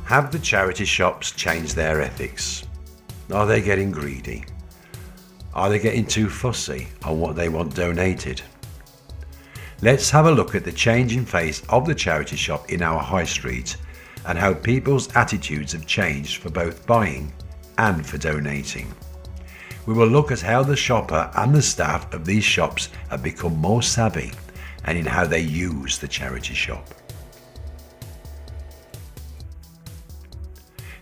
Have the charity shops changed their ethics? Are they getting greedy? Are they getting too fussy on what they want donated? Let's have a look at the changing face of the charity shop in our high street and how people's attitudes have changed for both buying and for donating. We will look at how the shopper and the staff of these shops have become more savvy and in how they use the charity shop.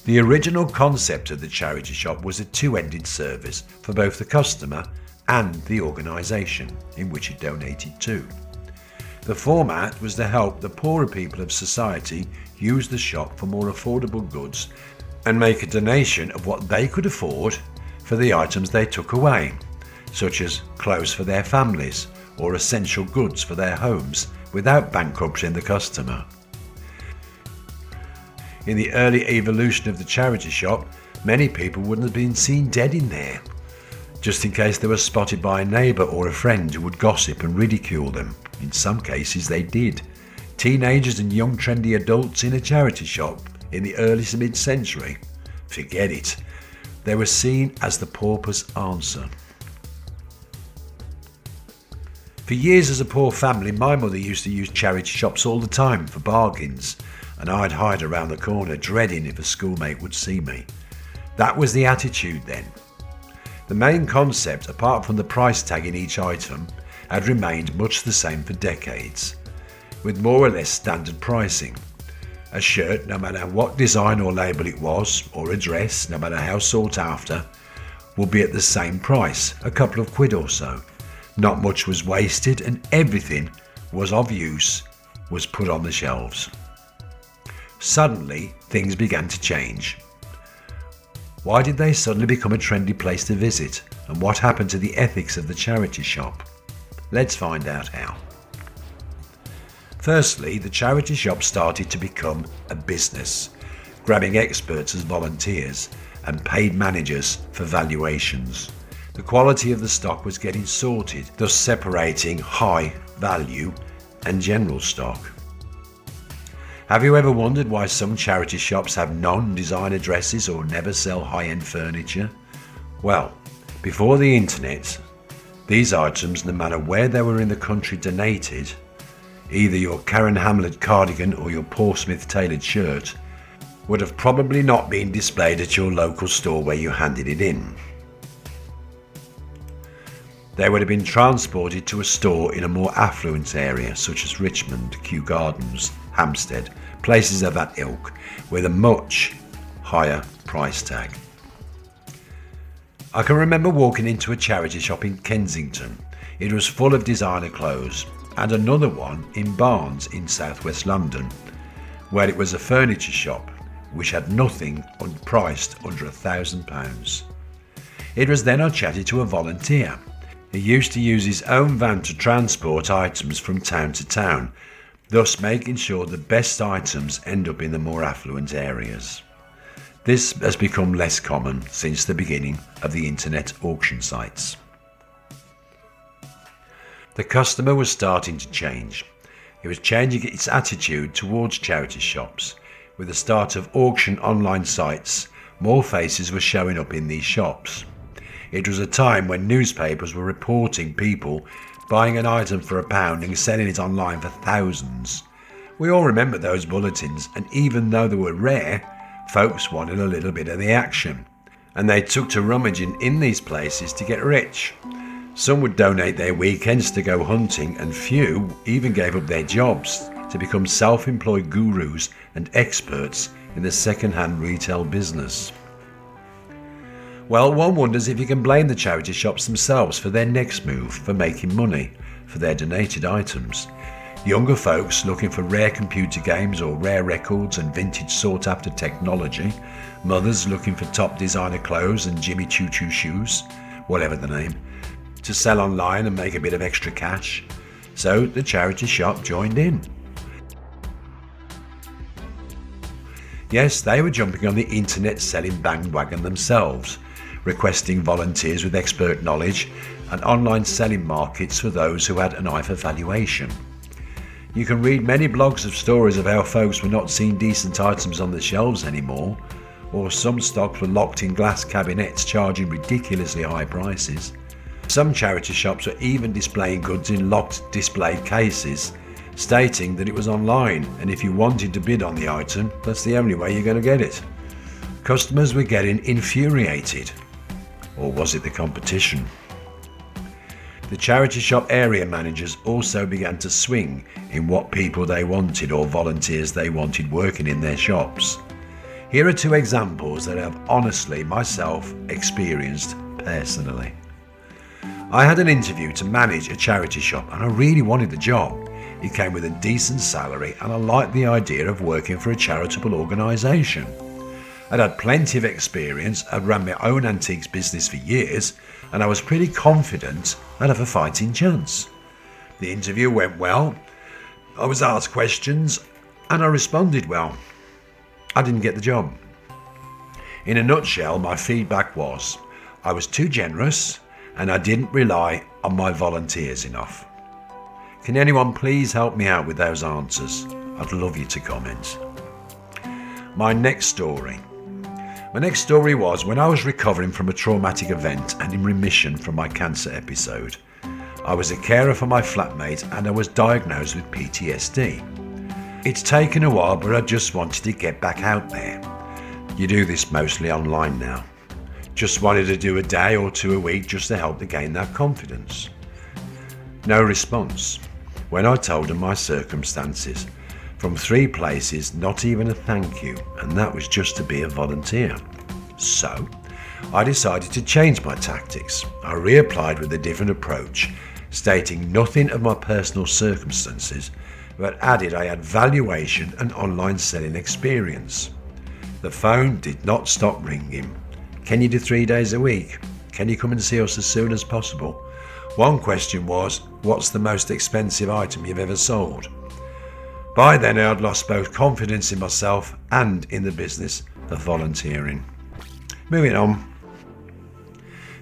The original concept of the charity shop was a two-ended service for both the customer and the organisation in which it donated to. The format was to help the poorer people of society use the shop for more affordable goods and make a donation of what they could afford for the items they took away, such as clothes for their families or essential goods for their homes, without bankrupting the customer. In the early evolution of the charity shop, many people wouldn't have been seen dead in there, just in case they were spotted by a neighbour or a friend who would gossip and ridicule them. In some cases they did. Teenagers and young trendy adults in a charity shop in the early to mid-century? Forget it. They were seen as the pauper's answer. For years as a poor family, my mother used to use charity shops all the time for bargains, and I'd hide around the corner dreading if a schoolmate would see me. That was the attitude then. The main concept, apart from the price tag in each item, had remained much the same for decades, with more or less standard pricing. A shirt, no matter what design or label it was, or a dress, no matter how sought after, would be at the same price, a couple of quid or so. Not much was wasted and everything was of use was put on the shelves. Suddenly, things began to change. Why did they suddenly become a trendy place to visit? And what happened to the ethics of the charity shop? Let's find out how. Firstly, the charity shop started to become a business, grabbing experts as volunteers and paid managers for valuations. The quality of the stock was getting sorted, thus separating high value and general stock. Have you ever wondered why some charity shops have non-designer dresses or never sell high-end furniture? Well, before the internet, these items, no matter where they were in the country donated, either your Karen Hamlet cardigan or your Portsmouth tailored shirt, would have probably not been displayed at your local store where you handed it in. They would have been transported to a store in a more affluent area such as Richmond, Kew Gardens, Hampstead, places of that ilk, with a much higher price tag. I can remember walking into a charity shop in Kensington. It was full of designer clothes, and another one in Barnes in southwest London, where it was a furniture shop which had nothing priced under £1,000. It was then I chatted to a volunteer. He used to use his own van to transport items from town to town, thus making sure the best items end up in the more affluent areas. This has become less common since the beginning of the internet auction sites. The customer was starting to change. It was changing its attitude towards charity shops. With the start of auction online sites, more faces were showing up in these shops. It was a time when newspapers were reporting people buying an item for £1 and selling it online for thousands. We all remember those bulletins, and even though they were rare, folks wanted a little bit of the action, and they took to rummaging in these places to get rich. Some would donate their weekends to go hunting, and few even gave up their jobs to become self-employed gurus and experts in the second-hand retail business. Well, one wonders if you can blame the charity shops themselves for their next move for making money for their donated items. Younger folks looking for rare computer games or rare records and vintage sought-after technology. Mothers looking for top designer clothes and Jimmy Choo Choo shoes, whatever the name, to sell online and make a bit of extra cash. So the charity shop joined in. Yes, they were jumping on the internet selling bandwagon themselves, requesting volunteers with expert knowledge and online selling markets for those who had an eye for valuation. You can read many blogs of stories of how folks were not seeing decent items on the shelves anymore, or some stocks were locked in glass cabinets charging ridiculously high prices. Some charity shops were even displaying goods in locked display cases, stating that it was online, and if you wanted to bid on the item, that's the only way you're going to get it. Customers were getting infuriated. Or was it the competition? The charity shop area managers also began to swing in what people they wanted or volunteers they wanted working in their shops. Here are two examples that I've honestly myself experienced personally. I had an interview to manage a charity shop and I really wanted the job. It came with a decent salary and I liked the idea of working for a charitable organisation. I'd had plenty of experience, I'd run my own antiques business for years, and I was pretty confident I'd have a fighting chance. The interview went well, I was asked questions, and I responded well. I didn't get the job. In a nutshell, my feedback was, I was too generous, and I didn't rely on my volunteers enough. Can anyone please help me out with those answers? I'd love you to comment. My next story was when I was recovering from a traumatic event and in remission from my cancer episode. I was a carer for my flatmate and I was diagnosed with PTSD. It's taken a while, but I just wanted to get back out there. You do this mostly online now. Just wanted to do a day or two a week just to help to gain that confidence. No response. When I told them my circumstances, from 3 places, not even a thank you, and that was just to be a volunteer. So, I decided to change my tactics. I reapplied with a different approach, stating nothing of my personal circumstances, but added I had valuation and online selling experience. The phone did not stop ringing. Can you do 3 days a week? Can you come and see us as soon as possible? One question was, what's the most expensive item you've ever sold? By then I had lost both confidence in myself and in the business of volunteering. Moving on.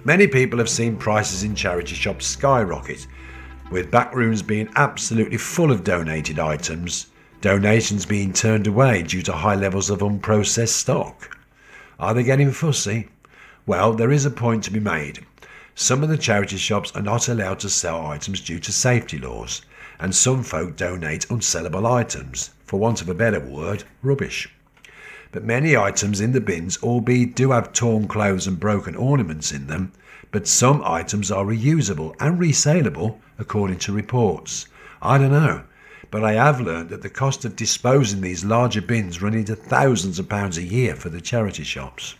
Many people have seen prices in charity shops skyrocket, with back rooms being absolutely full of donated items, donations being turned away due to high levels of unprocessed stock. Are they getting fussy? Well, there is a point to be made. Some of the charity shops are not allowed to sell items due to safety laws, and some folk donate unsellable items, for want of a better word, rubbish. But many items in the bins, albeit do have torn clothes and broken ornaments in them, but some items are reusable and resaleable according to reports. I don't know, but I have learned that the cost of disposing these larger bins run into thousands of pounds a year for the charity shops.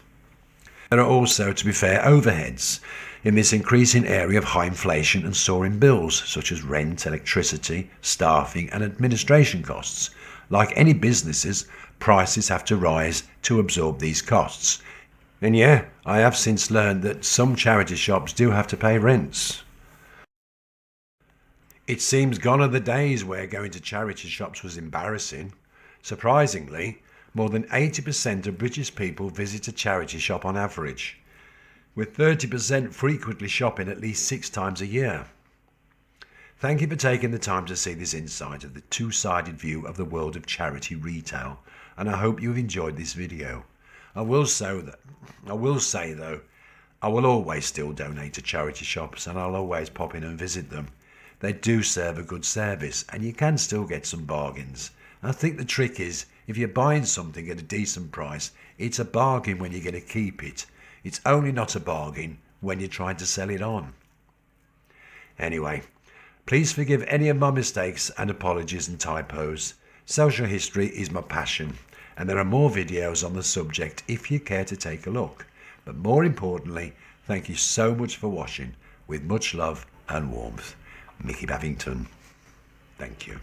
There are also, to be fair, overheads in this increasing area of high inflation and soaring bills, such as rent, electricity, staffing and administration costs. Like any businesses, prices have to rise to absorb these costs. And yeah, I have since learned that some charity shops do have to pay rents. It seems gone are the days where going to charity shops was embarrassing. Surprisingly, more than 80% of British people visit a charity shop on average, with 30% frequently shopping at least 6 times a year. Thank you for taking the time to see this insight of the two-sided view of the world of charity retail, and I hope you've enjoyed this video. I will say though, I will always still donate to charity shops and I'll always pop in and visit them. They do serve a good service and you can still get some bargains. I think the trick is, if you're buying something at a decent price, it's a bargain when you're going to keep it. It's only not a bargain when you're trying to sell it on. Anyway, please forgive any of my mistakes and apologies and typos. Social history is my passion, and there are more videos on the subject if you care to take a look. But more importantly, thank you so much for watching. With much love and warmth, Mickey Bavington. Thank you.